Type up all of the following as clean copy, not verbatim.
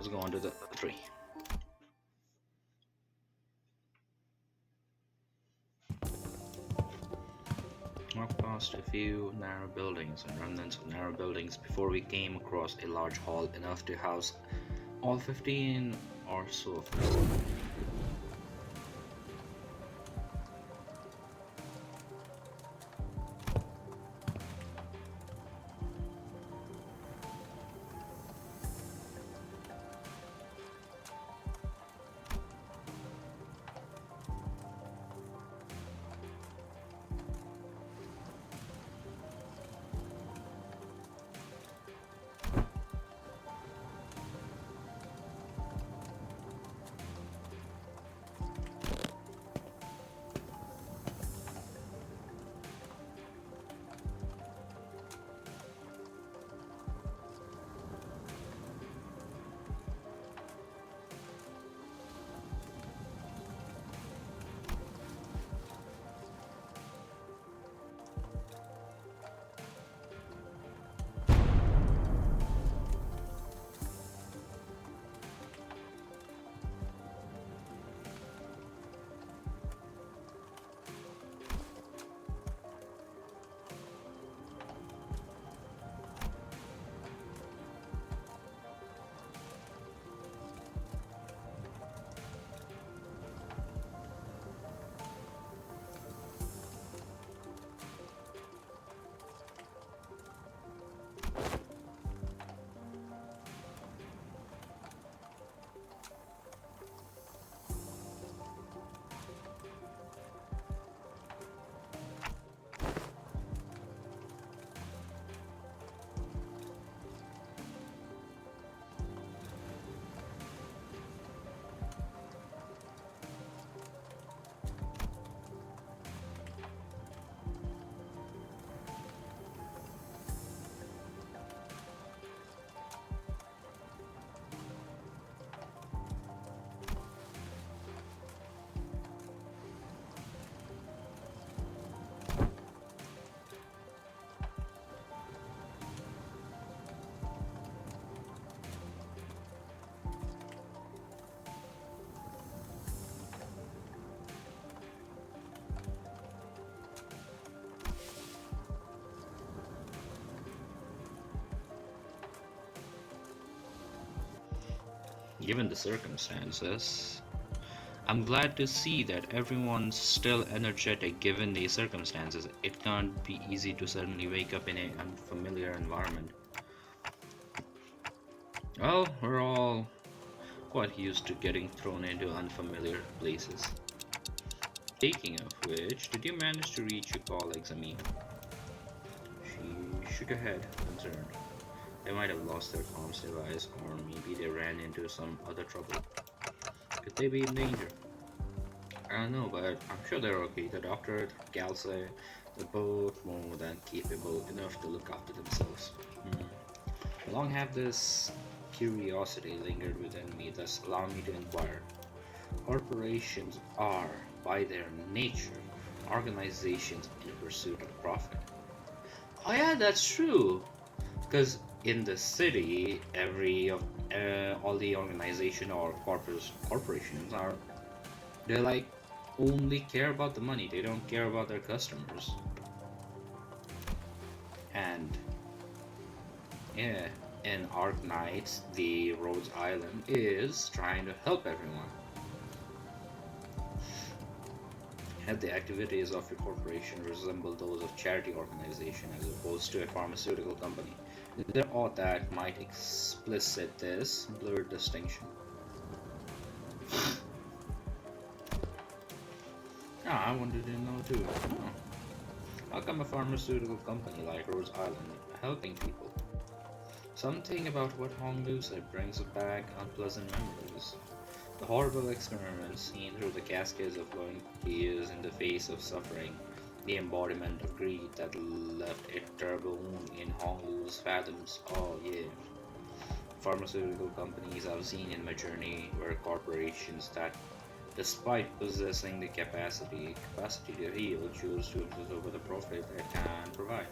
Let's go on to the 3. Walk past a few narrow buildings and remnants of narrow buildings before we came across a large hall enough to house all 15 or so of them. Given the circumstances, I'm glad to see that everyone's still energetic given the circumstances. It can't be easy to suddenly wake up in an unfamiliar environment. Well, we're all quite used to getting thrown into unfamiliar places. Speaking of which, did you manage to reach your colleagues, Amin? She shook her head, concerned. They might have lost their comms device, or maybe they ran into some other trouble. Could they be in danger? I don't know, but I'm sure they're okay. The doctor, Gal say, they're both more than capable enough to look after themselves. How long have this curiosity lingered within me, thus allowing me to inquire? Corporations are, by their nature, organizations in pursuit of profit. Oh yeah, that's true. Because in the city, all the organization or corporations are they like only care about the money. They don't care about their customers. And yeah, in Arknights, the Rhodes Island is trying to help everyone. Had the activities of a corporation resemble those of charity organization as opposed to a pharmaceutical company, there ought that might explicit this blurred distinction. Ah, I wanted to know too. How come a pharmaceutical company like Rose Island helping people? Something about what Honglu said brings back unpleasant memories. The horrible experiments seen through the cascades of glowing tears in the face of suffering, the embodiment of greed that left a terrible wound in Honglu's fathoms. Oh yeah. Pharmaceutical companies I've seen in my journey were corporations that, despite possessing the capacity to heal, choose to obsess over the profit they can provide.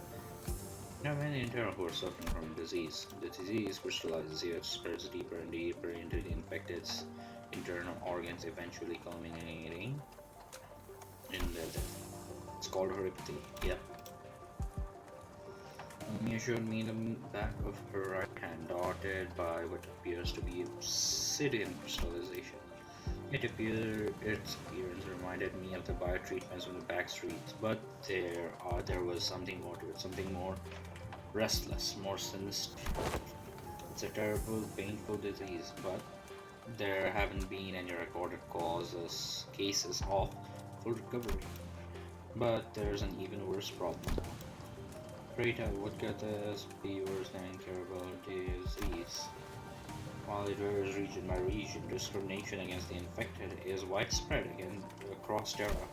There are many in Terra who are suffering from disease. The disease crystallizes here, spreads deeper and deeper into the infected's internal organs, eventually culminating in their death. It's called herpety. Yep. Mia showed me the back of her right hand, dotted by what appears to be obsidian crystallization. Its appearance reminded me of the bio-treatments from the back streets, but there was something more to it, something more restless, more sinister. It's a terrible, painful disease, but there haven't been any recorded cases of full recovery. But there's an even worse problem. Pray tell, what could this be worse than incurable disease? While it varies region by region, discrimination against the infected is widespread across Terra.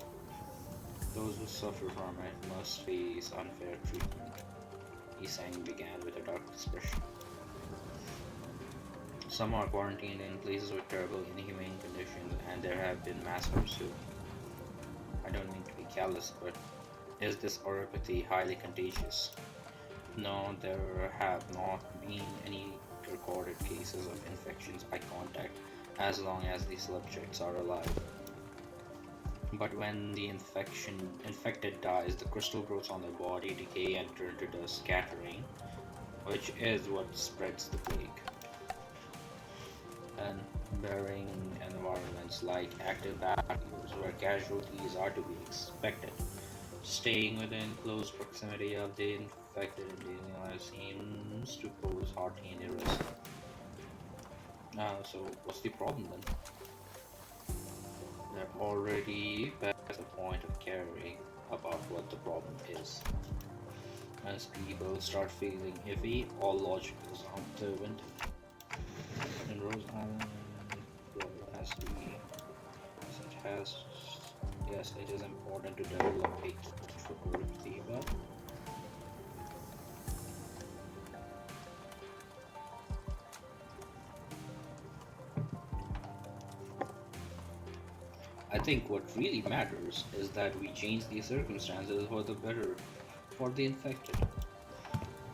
Those who suffer from it must face unfair treatment. Isang began with a dark expression. Some are quarantined in places with terrible, inhumane conditions, and there have been massacres too. I don't mean to be callous, but is this oropathy highly contagious? No, there have not been any recorded cases of infections by contact as long as the subjects are alive. But when the infected dies, the crystal growths on their body decay and turn to dust, scattering, which is what spreads the plague. And burying environments like active battlefields where casualties are to be expected. Staying within close proximity of the infected in daily life seems to pose hardly any risk. So what's the problem then? They're already past the point of caring about what the problem is. As people start feeling iffy, all logic is out the window. In Rose Island, well, has to be, yes, it is important to develop a kit for productivity, but I think what really matters is that we change the circumstances for the better for the infected.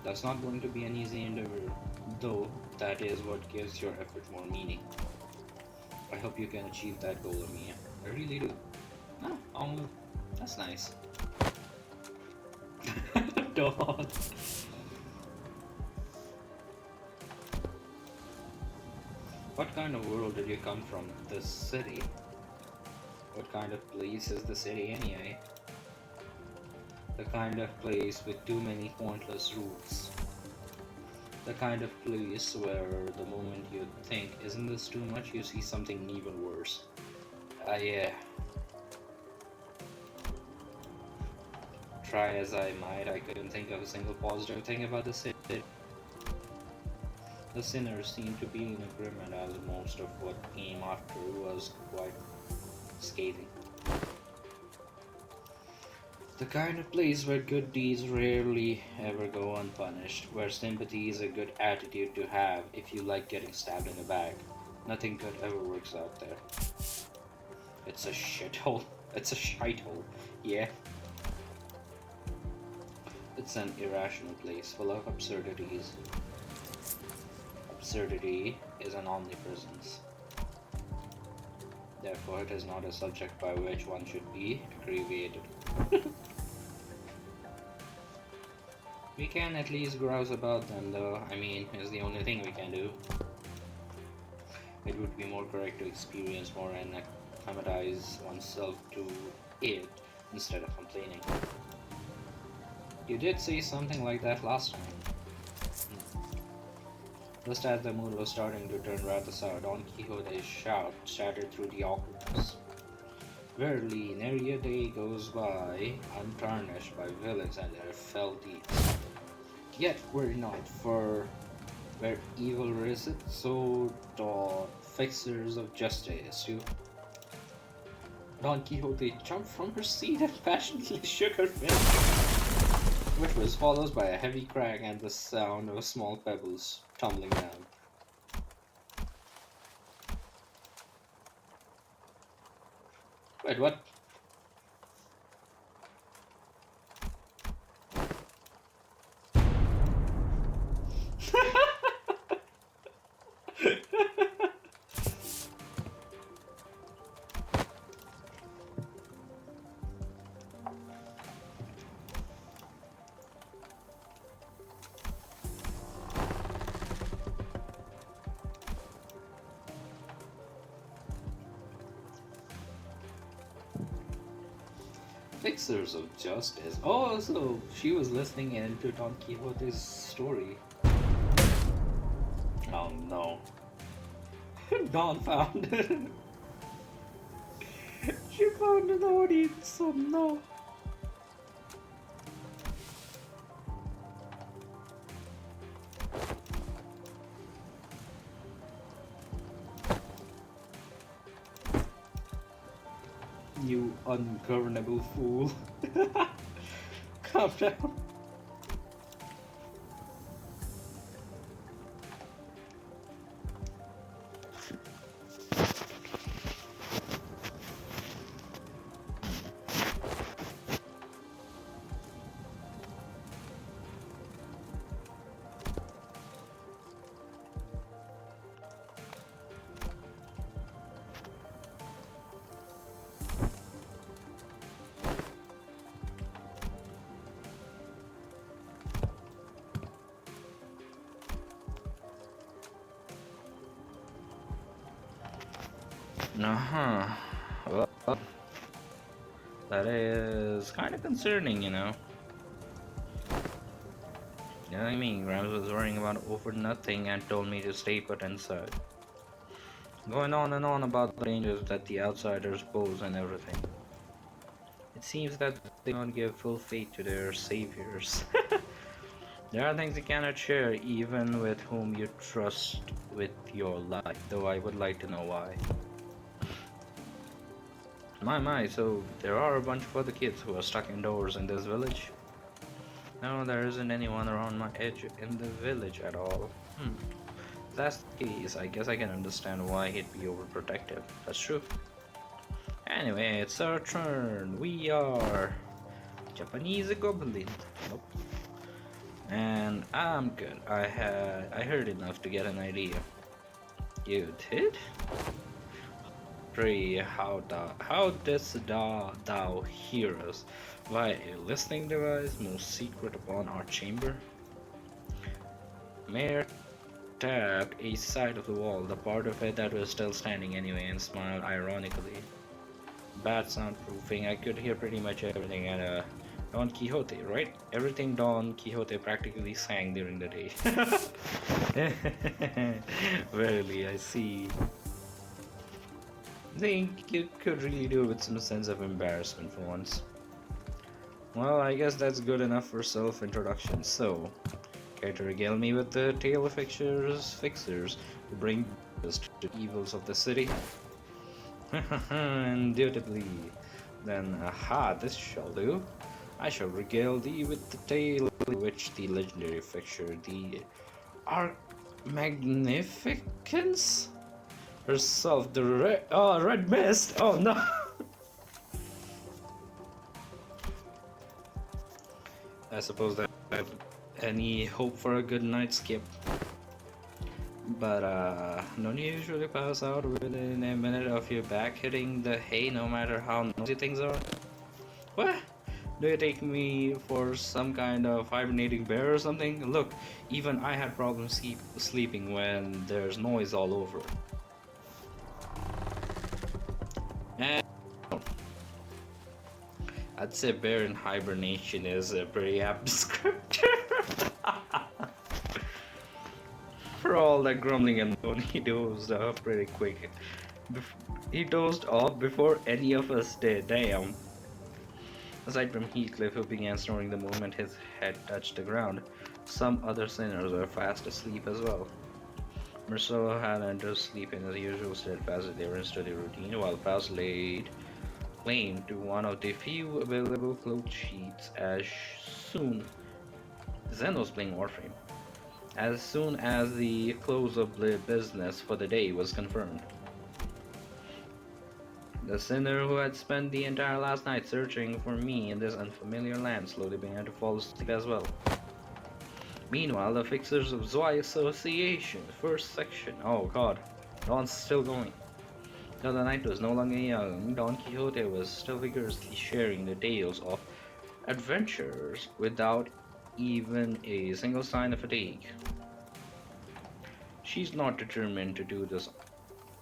That's not going to be an easy endeavor, though that is what gives your effort more meaning. I hope you can achieve that goal, Mia. I really do. Oh, that's nice. Dog. What kind of world did you come from? The city? What kind of place is the city anyway? The kind of place with too many pointless routes. The kind of place where the moment you think, isn't this too much, you see something even worse. Yeah. Try as I might, I couldn't think of a single positive thing about the city. The sinners seemed to be in agreement as most of what came after was quite scathing. The kind of place where good deeds rarely ever go unpunished, where sympathy is a good attitude to have if you like getting stabbed in the back. Nothing good ever works out there. It's a shithole. It's a shithole. Yeah. It's an irrational place full of absurdities. Absurdity is an omnipresence. Therefore, it is not a subject by which one should be aggrieved. We can at least grouse about them, though. I mean, it's the only thing we can do. It would be more correct to experience more and acclimatize oneself to it instead of complaining. You did say something like that last time. Just as the mood was starting to turn rather sour, Don Quixote's shout shattered through the awkwardness. Verily, nary a day goes by untarnished by villains and their fell deeds. Yet we're not, for where evil riseth, so doth fixers of justice too. Don Quixote jumped from her seat and passionately shook her fist, which was followed by a heavy crack and the sound of small pebbles tumbling down. Wait, what? Fixers of Justice. Oh, so she was listening into Don Quixote's story. Oh no. Dawn found it. She found an audience. Oh no. You ungovernable fool. Calm down. Uh-huh. Well, that is kind of concerning, you know. You know what I mean? Grimes was worrying about over nothing and told me to stay put inside. Going on and on about the dangers that the outsiders pose and everything. It seems that they don't give full faith to their saviors. There are things you cannot share even with whom you trust with your life, though I would like to know why. My, so there are a bunch of other kids who are stuck indoors in this village? No, there isn't anyone around my edge in the village at all. If that's the case, I guess I can understand why he'd be overprotective. That's true. Anyway, it's our turn. We are Japanese goblin. Nope. And I'm good. I heard enough to get an idea. You did? Pray, how didst thou hear us? Via a listening device, most secret upon our chamber? Mayor tapped a side of the wall, the part of it that was still standing anyway, and smiled ironically. Bad soundproofing, I could hear pretty much everything at Don Quixote, right? Everything Don Quixote practically sang during the day. Verily, I see. Think you could really do it with some sense of embarrassment for once. Well, I guess that's good enough for self-introduction, so care to regale me with the tale of fixers who bring us to the evils of the city? Indubitably. Then, aha, this shall do. I shall regale thee with the tale in which the legendary fixture, the Magnificence? Herself, the red mist. Oh no. I suppose that I have any hope for a good night's skip. But don't you usually pass out within a minute of your back hitting the hay, no matter how noisy things are? What? Do you take me for some kind of hibernating bear or something? Look, even I had problems sleeping when there's noise all over. And I'd say bear in hibernation is a pretty apt descriptor. For all that grumbling and moaning, he dozed off pretty quick. He dozed off before any of us did, damn. Aside from Heathcliff, who began snoring the moment his head touched the ground, some other sinners were fast asleep as well. Marcelo had entered sleep in his usual steadfast adherence to the routine, while Faust laid claim to one of the few available cloth sheets as soon Zen was playing Warframe. As soon as the close of the business for the day was confirmed. The sinner who had spent the entire last night searching for me in this unfamiliar land slowly began to fall asleep as well. Meanwhile, the Fixers of Zwei Association, first section, oh god, Dawn's still going. Though the night was no longer young, Don Quixote was still vigorously sharing the tales of adventures without even a single sign of fatigue. She's not determined to do this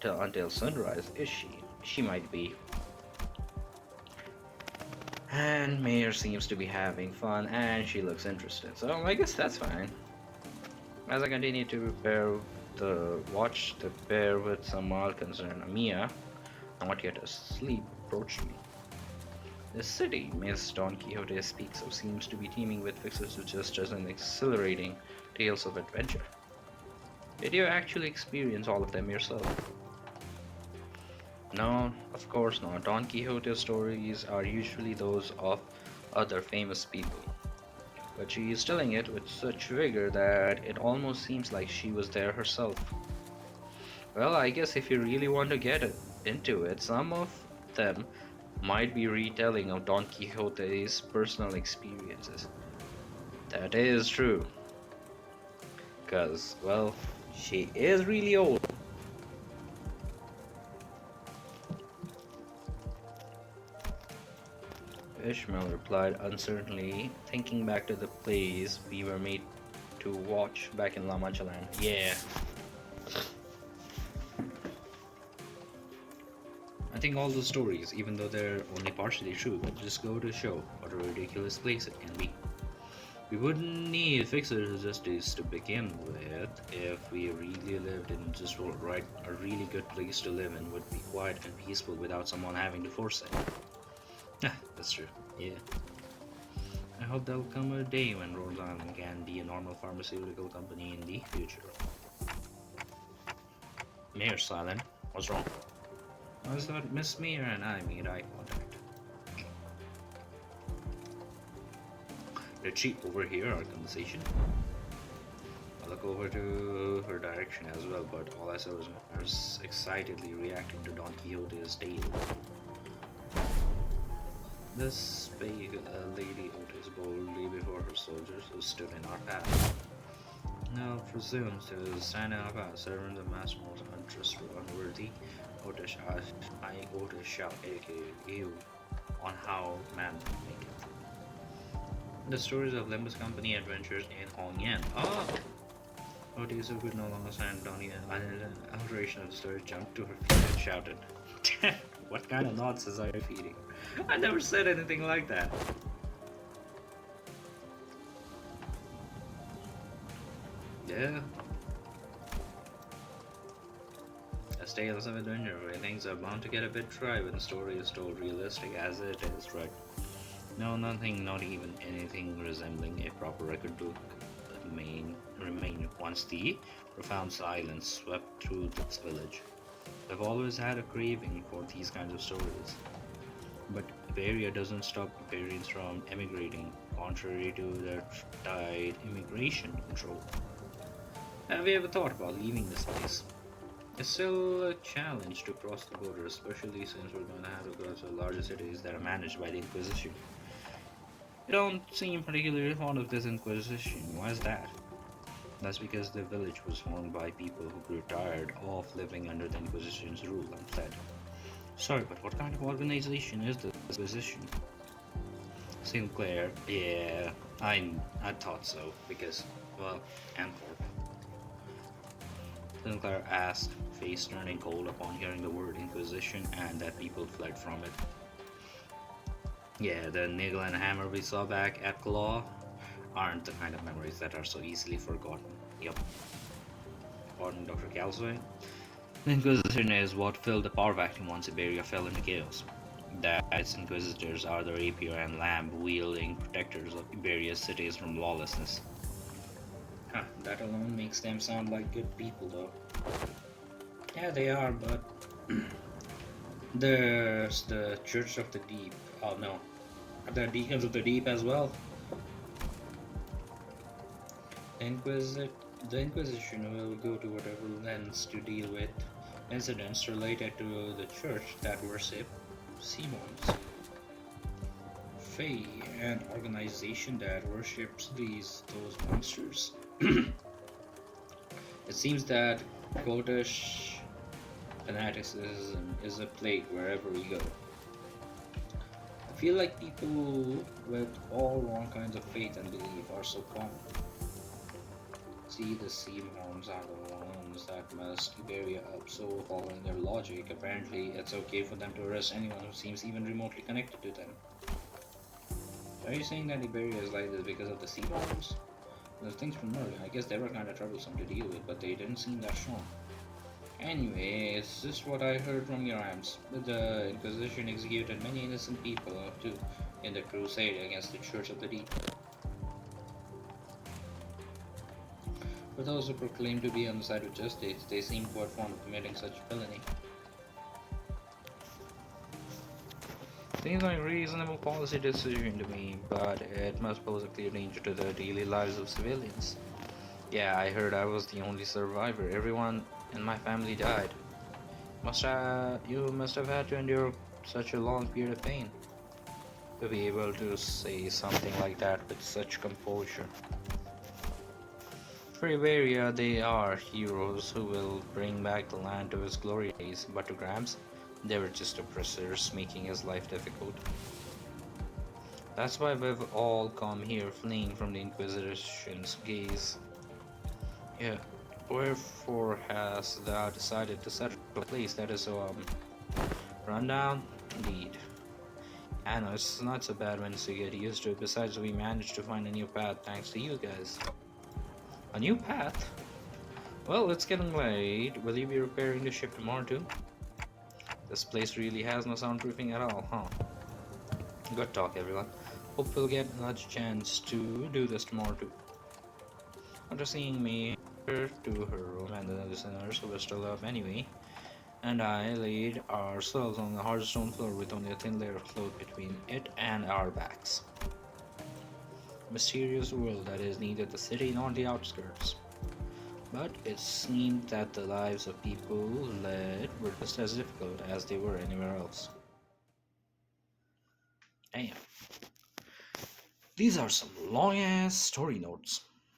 until sunrise, is she? She might be. And Mayor seems to be having fun and she looks interested, so I guess that's fine. As I continue to watch the pair with some mild concern, Mia, not yet asleep, approached me. The city, Miss Don Quixote speaks of, seems to be teeming with fixers who just doesn't exhilarating tales of adventure. Did you actually experience all of them yourself? No, of course not. Don Quixote's stories are usually those of other famous people, but she is telling it with such vigor that it almost seems like she was there herself. Well, I guess if you really want to into it, some of them might be retelling of Don Quixote's personal experiences. That is true, because, well, she is really old. Ishmael replied uncertainly, thinking back to the plays we were made to watch back in La Mancha Land. Yeah, I think all those stories, even though they're only partially true, just go to show what a ridiculous place it can be. We wouldn't need fixers or justice to begin with if we really lived in just right. A really good place to live in would be quiet and peaceful without someone having to force it. That's true. Yeah. I hope there'll come a day when Rhode Island can be a normal pharmaceutical company in the future. Mayor's silent. What's wrong? I thought Miss Mayor and I made eye contact. Did she overhear our conversation? I look over to her direction as well, but all I saw was her excitedly reacting to Don Quixote's tale. This spake Lady Otis boldly before her soldiers who stood in our path. Now presumes to stand in our path, serving the master most untrustworthy. Otis shall educate you on how man make it. The stories of Limbus Company adventures in Hong Yan. Ah! Otis, who could no longer stand down here, in an alteration of the story, jumped to her feet and shouted, "What kind of nonsense are you feeding? I never said anything like that." Yeah. As tales of adventure where things are bound to get a bit dry when the story is told realistic as it is, right? No, nothing, not even anything resembling a proper record book remained once the profound silence swept through this village. I've always had a craving for these kinds of stories. But Iberia doesn't stop Iberians from emigrating, contrary to their tight immigration control. Have you ever thought about leaving this place? It's still a challenge to cross the border, especially since we're going to have to go to larger cities that are managed by the Inquisition. You don't seem particularly fond of this Inquisition. Why is that? That's because the village was formed by people who grew tired of living under the Inquisition's rule and fled. Sorry, but what kind of organization is the Inquisition? Sinclair, yeah, I thought so, because, well, Anthorp. Sinclair asked, face turning cold upon hearing the word Inquisition and that people fled from it. Yeah, the nail and hammer we saw back at Claw aren't the kind of memories that are so easily forgotten. Yup. Pardon Dr. Calzoy. The Inquisition is what filled the power vacuum once Iberia fell into chaos. That its Inquisitors are the rapier and lamb-wielding protectors of Iberia's cities from lawlessness. Huh, that alone makes them sound like good people, though. Yeah, they are, but there's the Church of the Deep. Oh no, are there Deacons of the Deep as well? The Inquisition will go to whatever lengths to deal with incidents related to the church that worship Simons. Fae, an organization that worships those monsters. It seems that Gotish fanaticism is a plague wherever we go. I feel like people with all wrong kinds of faith and belief are so common. See, the Seahorns are the ones that messed Iberia up, so following their logic, apparently it's okay for them to arrest anyone who seems even remotely connected to them. Are you saying that Liberia is like this because of the sea powers? The things from earlier, I guess they were kind of troublesome to deal with, but they didn't seem that strong. Anyway, it's just what I heard from your aunts. The Inquisition executed many innocent people too in the crusade against the Church of the Deep. For those who proclaim to be on the side of justice, they seem quite fond of committing such villainy. Seems like a reasonable policy decision to me, but it must pose a clear danger to the daily lives of civilians. Yeah, I heard I was the only survivor. Everyone in my family died. You must have had to endure such a long period of pain to be able to say something like that with such composure. For Iberia, they are heroes who will bring back the land to its glory days, but to Grams, they were just oppressors making his life difficult. That's why we've all come here fleeing from the Inquisition's gaze. Yeah, wherefore has thou decided to settle a place that is so run down? Indeed. I know it's not so bad once you get used to it. Besides, we managed to find a new path thanks to you guys. A new path? Well, it's getting late. Will you be repairing the ship tomorrow too? This place really has no soundproofing at all, huh? Good talk, everyone. Hope we'll get another chance to do this tomorrow too. After seeing me to her room and the listeners who were still up anyway, and I laid ourselves on the hard stone floor with only a thin layer of cloth between it and our backs. Mysterious world that is neither the city nor the outskirts. But it seemed that the lives of people led were just as difficult as they were anywhere else. Damn. These are some long ass story notes.